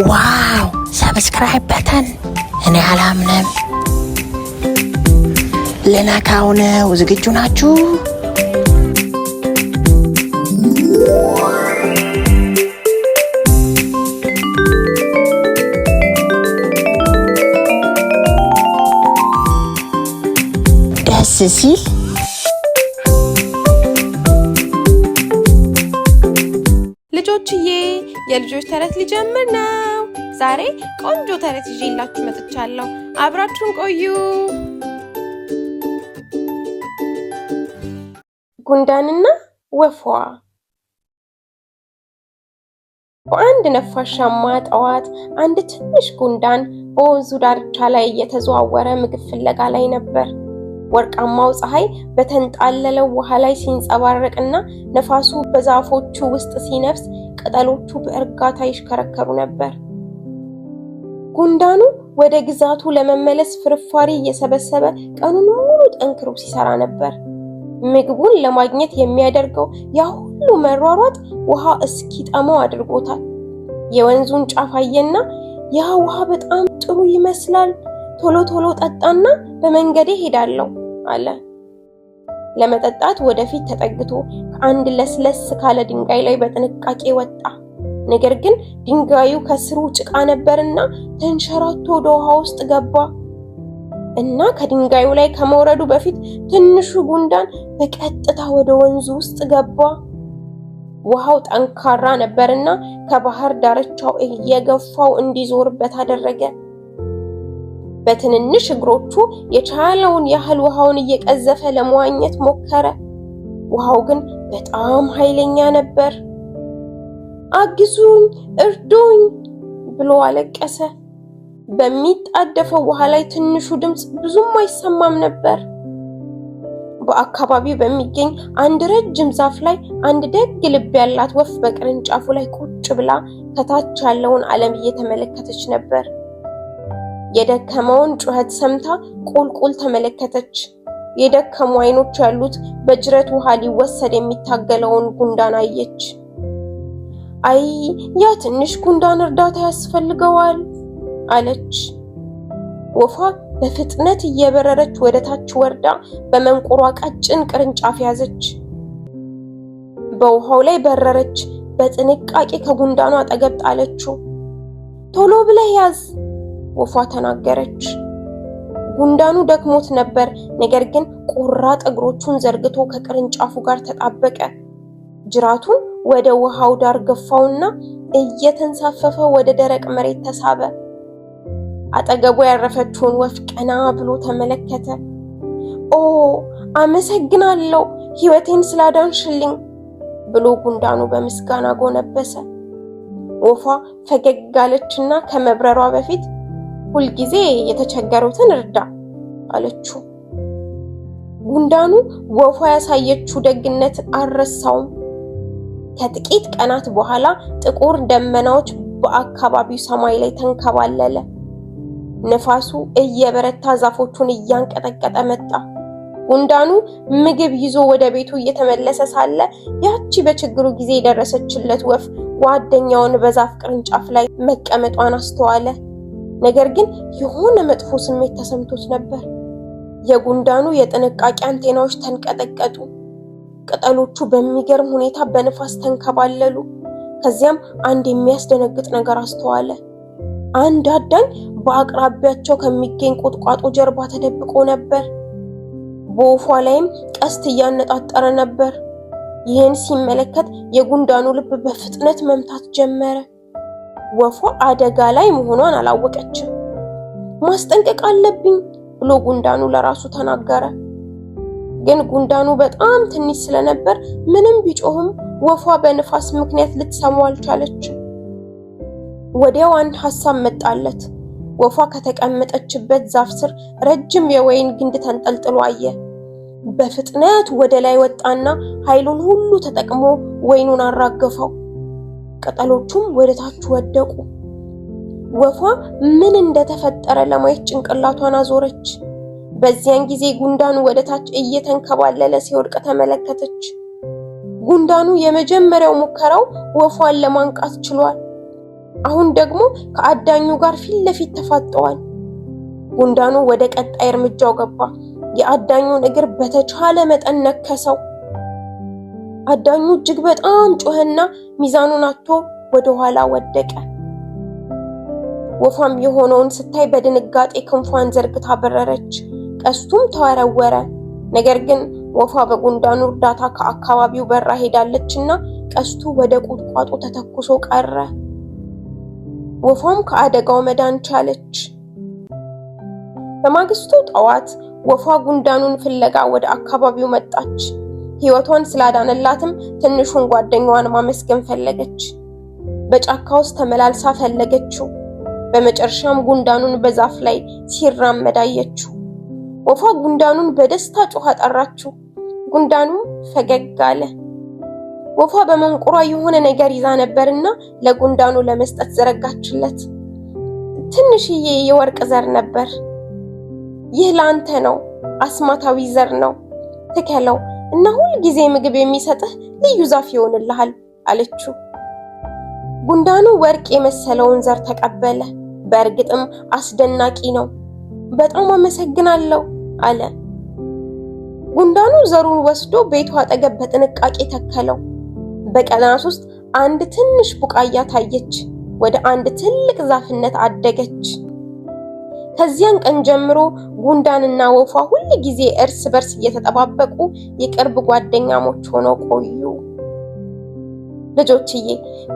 ዋው ሰብስክራይብ በተን እኔ አላምንም። ልነካው ነው። ዝግጁ ናችሁ? ደስ ሲል ልጆችዬ የልጆች ተረት ሊጀምር ነው። ዛሬ ቆንጆ ተረት ይዤላችሁ መጥቻለሁ። አብራችሁን ቆዩ። ጉንዳንና ወፏ። በአንድ ነፋሻማ ጠዋት አንድ ትንሽ ጉንዳን በወንዙ ዳርቻ ላይ እየተዘዋወረ ምግብ ፍለጋ ላይ ነበር። ወርቃማው ፀሐይ በተንጣለለው ውሃ ላይ ሲንጸባረቅና ነፋሱ በዛፎቹ ውስጥ ሲነፍስ ቅጠሎቹ በእርጋታ ይሽከረከሩ ነበር። ጉንዳኑ ወደ ግዛቱ ለመመለስ ፍርፋሪ እየሰበሰበ ቀኑን ሙሉ ጠንክሮ ሲሰራ ነበር። ምግቡን ለማግኘት የሚያደርገው ያ ሁሉ መሯሯጥ ውሃ እስኪጠማው አድርጎታል። የወንዙን ጫፍ አየና ያ ውሃ በጣም ጥሩ ይመስላል፣ ቶሎ ቶሎ ጠጣና በመንገዴ ሄዳለሁ አለ። ለመጠጣት ወደፊት ተጠግቶ ከአንድ ለስለስ ካለ ድንጋይ ላይ በጥንቃቄ ወጣ። ነገር ግን ድንጋዩ ከስሩ ጭቃ ነበርና ተንሸራቶ ወደ ውሃ ውስጥ ገባ እና ከድንጋዩ ላይ ከመውረዱ በፊት ትንሹ ጉንዳን በቀጥታ ወደ ወንዙ ውስጥ ገባ። ውሃው ጠንካራ ነበርና ከባህር ዳርቻው እየገፋው እንዲዞርበት አደረገ። በትንንሽ እግሮቹ የቻለውን ያህል ውሃውን እየቀዘፈ ለመዋኘት ሞከረ። ውሃው ግን በጣም ኃይለኛ ነበር። አግዙኝ፣ እርዱኝ ብሎ አለቀሰ። በሚጣደፈው ውሃ ላይ ትንሹ ድምፅ ብዙም አይሰማም ነበር። በአካባቢው በሚገኝ አንድ ረጅም ዛፍ ላይ አንድ ደግ ልብ ያላት ወፍ በቅርንጫፉ ላይ ቁጭ ብላ ከታች ያለውን ዓለም እየተመለከተች ነበር። የደከመውን ጩኸት ሰምታ ቁልቁል ተመለከተች። የደከሙ አይኖች ያሉት በጅረት ውሃ ሊወሰድ የሚታገለውን ጉንዳን አየች። አይ ያ ትንሽ ጉንዳን እርዳታ ያስፈልገዋል አለች። ወፏ በፍጥነት እየበረረች ወደ ታች ወርዳ በመንቆሯ ቀጭን ቅርንጫፍ ያዘች። በውሃው ላይ በረረች። በጥንቃቄ ከጉንዳኑ አጠገብ ጣለችው። ቶሎ ብለህ ያዝ ወፏ ተናገረች። ጉንዳኑ ደክሞት ነበር፣ ነገር ግን ቆራጥ እግሮቹን ዘርግቶ ከቅርንጫፉ ጋር ተጣበቀ። ጅራቱን ወደ ውሃው ዳር ገፋውና እየተንሳፈፈ ወደ ደረቅ መሬት ተሳበ። አጠገቡ ያረፈችውን ወፍ ቀና ብሎ ተመለከተ። ኦ አመሰግናለሁ፣ ሕይወቴን ስላዳንሽልኝ ብሎ ጉንዳኑ በምስጋና ጎነበሰ። ወፏ ፈገግ አለችና ከመብረሯ በፊት ሁልጊዜ የተቸገሩትን እርዳ አለችው። ጉንዳኑ ወፏ ያሳየችው ደግነት አልረሳውም። ከጥቂት ቀናት በኋላ ጥቁር ደመናዎች በአካባቢው ሰማይ ላይ ተንከባለለ። ነፋሱ እየበረታ ዛፎቹን እያንቀጠቀጠ መጣ። ጉንዳኑ ምግብ ይዞ ወደ ቤቱ እየተመለሰ ሳለ ያቺ በችግሩ ጊዜ የደረሰችለት ወፍ ጓደኛውን በዛፍ ቅርንጫፍ ላይ መቀመጧን አስተዋለ። ነገር ግን የሆነ መጥፎ ስሜት ተሰምቶት ነበር። የጉንዳኑ የጥንቃቄ አንቴናዎች ተንቀጠቀጡ። ቅጠሎቹ በሚገርም ሁኔታ በንፋስ ተንከባለሉ። ከዚያም አንድ የሚያስደነግጥ ነገር አስተዋለ። አንድ አዳኝ በአቅራቢያቸው ከሚገኝ ቁጥቋጦ ጀርባ ተደብቆ ነበር። በወፏ ላይም ቀስት እያነጣጠረ ነበር። ይህን ሲመለከት የጉንዳኑ ልብ በፍጥነት መምታት ጀመረ። ወፏ አደጋ ላይ መሆኗን አላወቀችም። ማስጠንቀቅ አለብኝ ብሎ ጉንዳኑ ለራሱ ተናገረ። ግን ጉንዳኑ በጣም ትንሽ ስለነበር ምንም ቢጮህም ወፏ በንፋስ ምክንያት ልትሰማው አልቻለችም። ወዲያው አንድ ሐሳብ መጣለት። ወፏ ከተቀመጠችበት ዛፍ ስር ረጅም የወይን ግንድ ተንጠልጥሎ አየ። በፍጥነት ወደ ላይ ወጣና ኃይሉን ሁሉ ተጠቅሞ ወይኑን አራገፈው። ቅጠሎቹም ወደ ታች ወደቁ። ወፏ ምን እንደተፈጠረ ለማየት ጭንቅላቷን አዞረች። በዚያን ጊዜ ጉንዳኑ ወደ ታች እየተንከባለለ ሲወድቅ ተመለከተች። ጉንዳኑ የመጀመሪያው ሙከራው ወፏን ለማንቃት ችሏል። አሁን ደግሞ ከአዳኙ ጋር ፊት ለፊት ተፋጠዋል። ጉንዳኑ ወደ ቀጣይ እርምጃው ገባ። የአዳኙን እግር በተቻለ መጠን ነከሰው። አዳኙ እጅግ በጣም ጮኸና ሚዛኑን አጥቶ ወደ ኋላ ወደቀ። ወፏም የሆነውን ስታይ በድንጋጤ ክንፏን ዘርግታ በረረች። ቀስቱም ተወረወረ። ነገር ግን ወፏ በጉንዳኑ እርዳታ ከአካባቢው በራ ሄዳለችና ቀስቱ ወደ ቁጥቋጦ ተተኩሶ ቀረ። ወፏም ከአደጋው መዳን ቻለች። በማግስቱ ጠዋት ወፏ ጉንዳኑን ፍለጋ ወደ አካባቢው መጣች። ሕይወቷን ስላዳነላትም ትንሹን ጓደኛዋን ማመስገን ፈለገች። በጫካ ውስጥ ተመላልሳ ፈለገችው። በመጨረሻም ጉንዳኑን በዛፍ ላይ ሲራመድ አየችው። ወፏ ጉንዳኑን በደስታ ጮኻ ጠራችው። ጉንዳኑ ፈገግ አለ። ወፏ በመንቁሯ የሆነ ነገር ይዛ ነበርና ለጉንዳኑ ለመስጠት ዘረጋችለት። ትንሽዬ የወርቅ ዘር ነበር። ይህ ላንተ ነው፣ አስማታዊ ዘር ነው፣ ትከለው እና ሁል ጊዜ ምግብ የሚሰጥህ ልዩ ዛፍ ይሆንልሃል አለችው። ጉንዳኑ ወርቅ የመሰለውን ዘር ተቀበለ። በእርግጥም አስደናቂ ነው። በጣም አመሰግናለሁ አለ። ጉንዳኑ ዘሩን ወስዶ ቤቱ አጠገብ በጥንቃቄ ተከለው። በቀናት ውስጥ አንድ ትንሽ ቡቃያ ታየች። ወደ አንድ ትልቅ ዛፍነት አደገች። ከዚያን ቀን ጀምሮ ጉንዳንና ወፏ ሁል ጊዜ እርስ በርስ እየተጠባበቁ የቅርብ ጓደኛሞች ሆነው ቆዩ። ልጆችዬ፣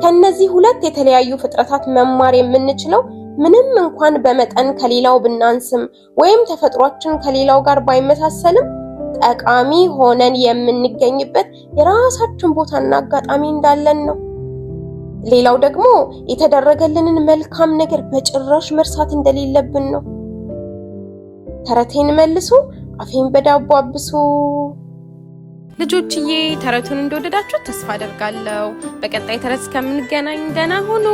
ከነዚህ ሁለት የተለያዩ ፍጥረታት መማር የምንችለው ምንም እንኳን በመጠን ከሌላው ብናንስም ወይም ተፈጥሯችን ከሌላው ጋር ባይመሳሰልም ጠቃሚ ሆነን የምንገኝበት የራሳችን ቦታና አጋጣሚ እንዳለን ነው። ሌላው ደግሞ የተደረገልንን መልካም ነገር በጭራሽ መርሳት እንደሌለብን ነው። ተረቴን መልሱ፣ አፌን በዳቦ አብሱ። ልጆችዬ፣ ተረቱን እንደወደዳችሁ ተስፋ አደርጋለሁ። በቀጣይ ተረት እስከምንገናኝ ደህና ሁኑ።